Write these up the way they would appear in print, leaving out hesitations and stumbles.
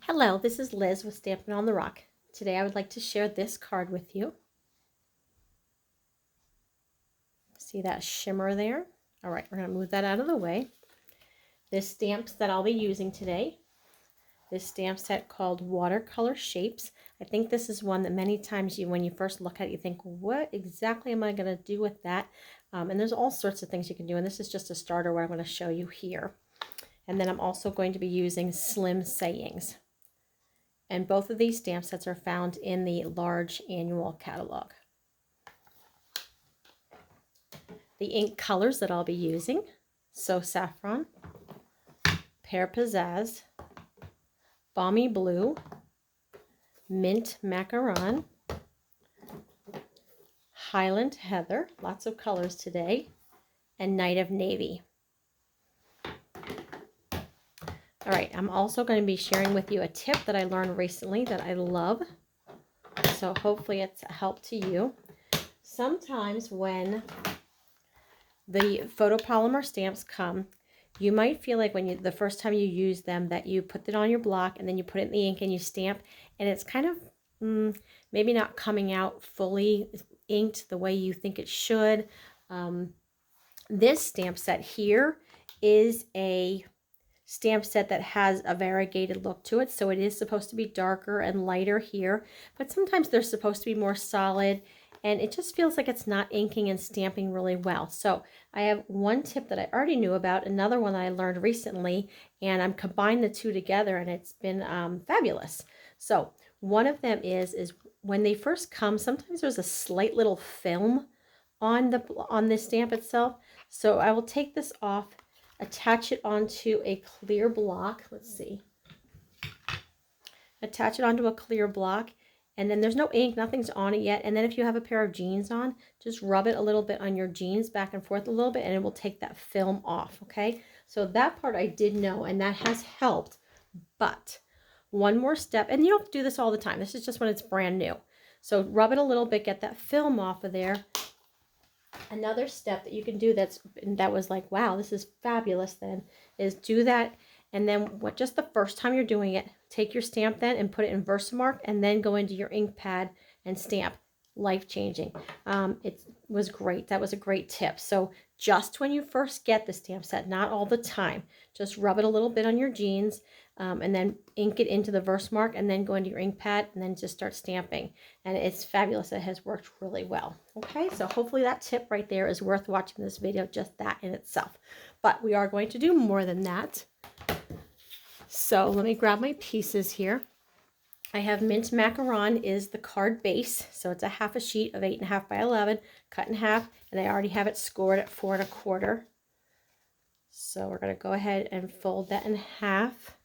Hello, this is Liz with Stampin' on the Rock. Today I would like to share this card with you. See that shimmer there? All right, we're going to move that out of the way. This stamps that I'll be using today, this stamp set called Watercolor Shapes. I think this is one that many times when you first look at it, you think, what exactly am I going to do with that? And there's all sorts of things you can do, and this is just a starter what I'm going to show you here. And then I'm also going to be using Slim Sayings. And both of these stamp sets are found in the large annual catalog. The ink colors that I'll be using: So Saffron, Pear Pizzazz, Balmy Blue, Mint Macaron, Highland Heather, lots of colors today, and Night of Navy. All right, I'm also going to be sharing with you a tip that I learned recently that I love. So hopefully it's a help to you. Sometimes when the photopolymer stamps come, you might feel like when the first time you use them that you put it on your block and then you put it in the ink and you stamp, and it's kind of maybe not coming out fully inked the way you think it should. This stamp set here is a stamp set that has a variegated look to it, so it is supposed to be darker and lighter here, but sometimes they're supposed to be more solid, and it just feels like it's not inking and stamping really well. So I have one tip that I already knew about, another one that I learned recently, and I'm combined the two together, and it's been fabulous. So one of them is when they first come, sometimes there's a slight little film on the stamp itself. So I will take this off, attach it onto a clear block. Let's see. Attach it onto a clear block, and then there's no ink, nothing's on it yet. And then if you have a pair of jeans on, just rub it a little bit on your jeans, back and forth a little bit, and it will take that film off, okay? So that part I did know, and that has helped. But one more step, and you don't have to do this all the time. This is just when it's brand new. So rub it a little bit, get that film off of there. Another step that you can do that was like, wow, this is fabulous then, is do that, and then just the first time you're doing it, take your stamp then and put it in Versamark, and then go into your ink pad and stamp. Life-changing. It was great. That was a great tip. So just when you first get the stamp set, not all the time, just rub it a little bit on your jeans, and then ink it into the Versamark, and then go into your ink pad, and then just start stamping. And it's fabulous. It has worked really well. Okay, so hopefully that tip right there is worth watching this video, just that in itself. But we are going to do more than that. So let me grab my pieces here. I have Mint Macaron is the card base, so it's a half a sheet of 8.5 by 11, cut in half, and I already have it scored at 4 1/4. So we're going to go ahead and fold that in half.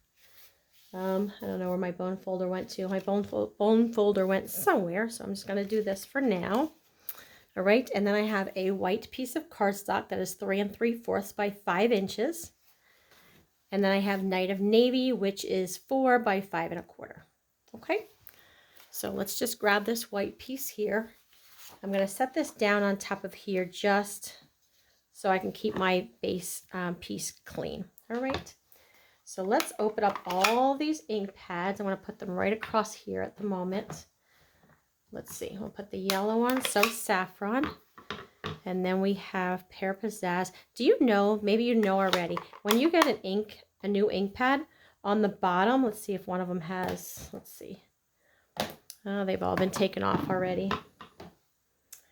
I don't know where my bone folder went to. My bone folder went somewhere, so I'm just going to do this for now. All right, and then I have a white piece of cardstock that is 3 3/4 by 5 inches. And then I have Night of Navy, which is 4 by 5 1/4. Okay, so let's just grab this white piece here. I'm going to set this down on top of here just so I can keep my base piece clean. All right, so let's open up all these ink pads. I want to put them right across here at the moment. Let's see, we'll put the yellow on, So Saffron. And then we have Pear Pizzazz. Do you know, maybe you know already, when you get a new ink pad, on the bottom, let's see if one of them has, let's see. Oh, they've all been taken off already.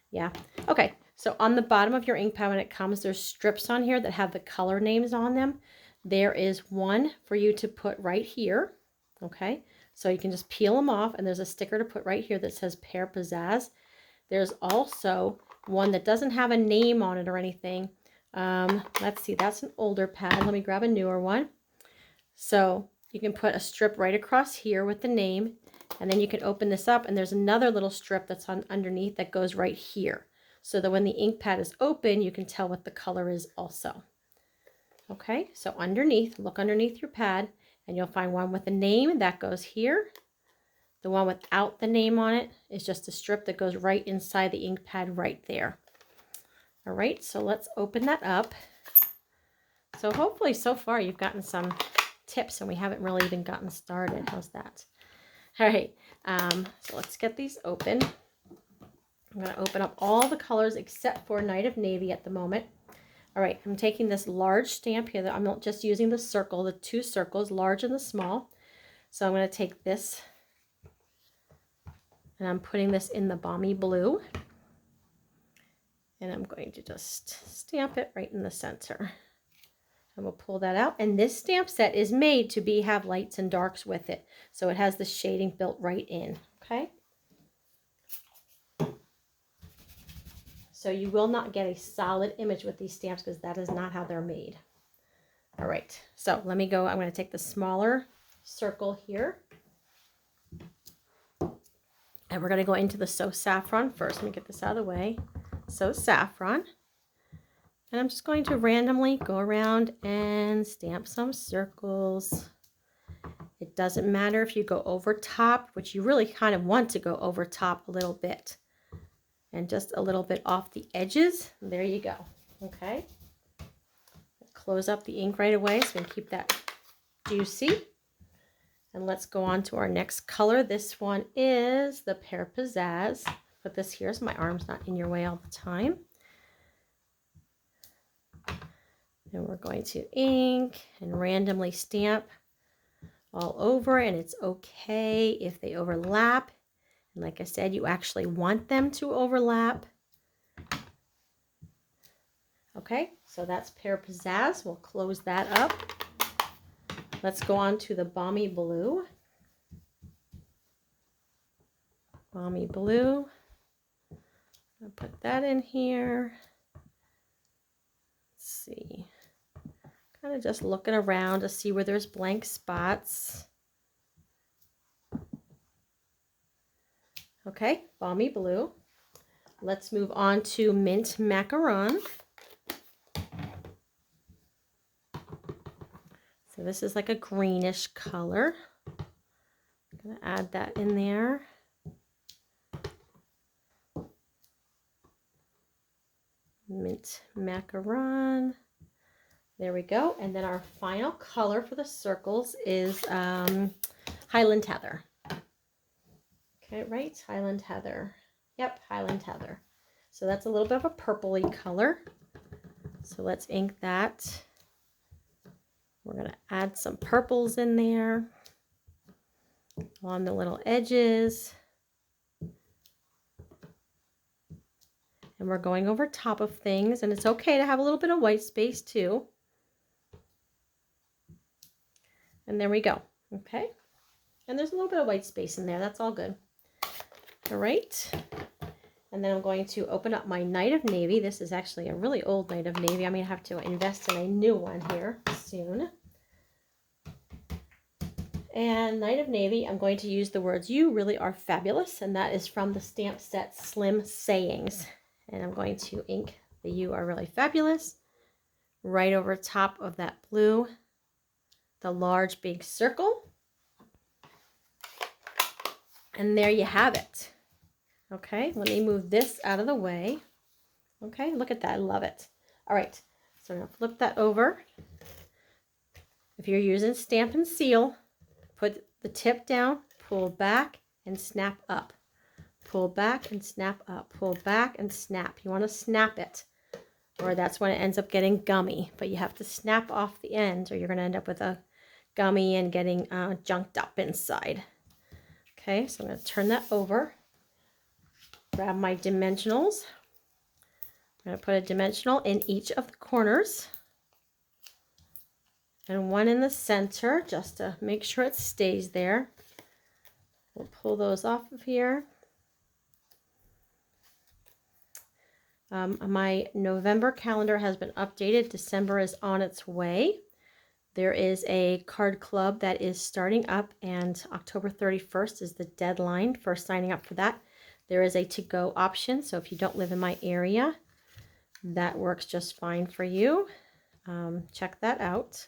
Yeah. Okay, so on the bottom of your ink pad when it comes, there's strips on here that have the color names on them. There is one for you to put right here. Okay, so you can just peel them off, and there's a sticker to put right here that says Pear Pizzazz. There's also one that doesn't have a name on it or anything. Let's see, that's an older pad. Let me grab a newer one. So you can put a strip right across here with the name, and then you can open this up, and there's another little strip that's on underneath that goes right here, so that when the ink pad is open, you can tell what the color is also. Okay, so underneath, look underneath your pad, and you'll find one with a name that goes here. The one without the name on it is just a strip that goes right inside the ink pad right there. All right, so let's open that up. So hopefully so far you've gotten some tips and we haven't really even gotten started. How's that? All right, so let's get these open. I'm going to open up all the colors except for Night of Navy at the moment. All right, I'm taking this large stamp here. I'm not just using the circle, the 2 circles, large and the small. So I'm going to take this and I'm putting this in the Balmy Blue. And I'm going to just stamp it right in the center. And we'll pull that out. And this stamp set is made to have lights and darks with it. So it has the shading built right in, okay? So you will not get a solid image with these stamps because that is not how they're made. All right, so let me go. I'm going to take the smaller circle here. And we're going to go into the So Saffron first. Let me get this out of the way. So Saffron. And I'm just going to randomly go around and stamp some circles. It doesn't matter if you go over top, which you really kind of want to go over top a little bit. And just a little bit off the edges. There you go. Okay. Close up the ink right away so we can keep that juicy. And let's go on to our next color. This one is the Pear Pizzazz. Put this here so my arm's not in your way all the time. And we're going to ink and randomly stamp all over, and it's okay if they overlap. And like I said, you actually want them to overlap. Okay, so that's Pear Pizzazz. We'll close that up. Let's go on to the Balmy Blue. Balmy Blue. I'll put that in here. Let's see. Kind of just looking around to see where there's blank spots. Okay, Balmy Blue. Let's move on to Mint Macaron. So this is like a greenish color. I'm going to add that in there. Mint Macaron. There we go. And then our final color for the circles is Highland Heather. Okay, right? Highland Heather. Yep, Highland Heather. So that's a little bit of a purpley color. So let's ink that. We're going to add some purples in there on the little edges. And we're going over top of things, and it's okay to have a little bit of white space too. And there we go. Okay. And there's a little bit of white space in there. That's all good. All right. And then I'm going to open up my Night of Navy. This is actually a really old Night of Navy. I'm going to have to invest in a new one here soon. And Night of Navy, I'm going to use the words, "You really are fabulous." And that is from the stamp set Slim Sayings. And I'm going to ink the "You are really fabulous" right over top of that blue, the large big circle. And there you have it. Okay, let me move this out of the way. Okay, look at that. I love it. All right, so I'm going to flip that over. If you're using Stamp and Seal, put the tip down, pull back, and snap up. Pull back and snap up. Pull back and snap. You want to snap it, or that's when it ends up getting gummy. But you have to snap off the end, or you're going to end up with a gummy and getting junked up inside. Okay, so I'm going to turn that over. Grab my dimensionals. I'm going to put a dimensional in each of the corners. And one in the center, just to make sure it stays there. We'll pull those off of here. My November calendar has been updated. December is on its way. There is a card club that is starting up, and October 31st is the deadline for signing up for that. There is a to-go option, so if you don't live in my area, that works just fine for you. Check that out.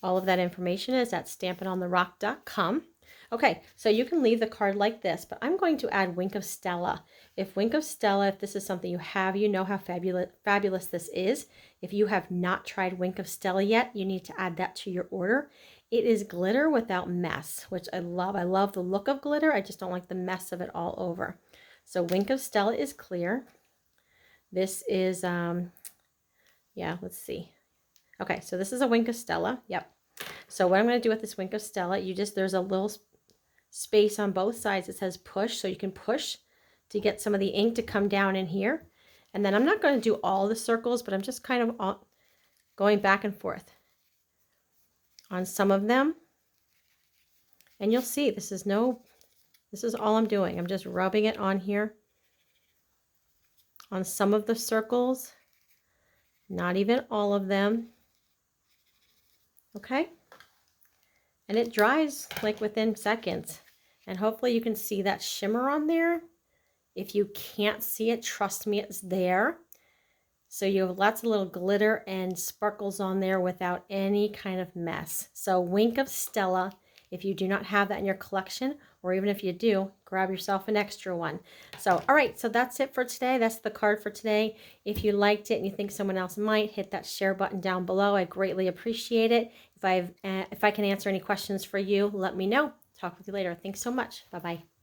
All of that information is at stampingontherock.com. Okay, so you can leave the card like this, but I'm going to add Wink of Stella. If this is something you have, you know how fabulous this is. If you have not tried Wink of Stella yet, you need to add that to your order. It is glitter without mess, which I love. I love the look of glitter. I just don't like the mess of it all over. So Wink of Stella is clear. This is, yeah, let's see. Okay, so this is a Wink of Stella. Yep. So what I'm going to do with this Wink of Stella, there's a little space on both sides. It says push, so you can push to get some of the ink to come down in here. And then I'm not going to do all the circles, but I'm just kind of going back and forth on some of them. And you'll see this is all I'm doing. I'm just rubbing it on here on some of the circles, not even all of them. Okay. And it dries like within seconds. And hopefully you can see that shimmer on there. If you can't see it, trust me, it's there. So you have lots of little glitter and sparkles on there without any kind of mess. So Wink of Stella, if you do not have that in your collection, or even if you do, grab yourself an extra one. So, all right, so that's it for today. That's the card for today. If you liked it and you think someone else might, hit that share button down below. I greatly appreciate it. If I can answer any questions for you, let me know. Talk with you later. Thanks so much. Bye-bye.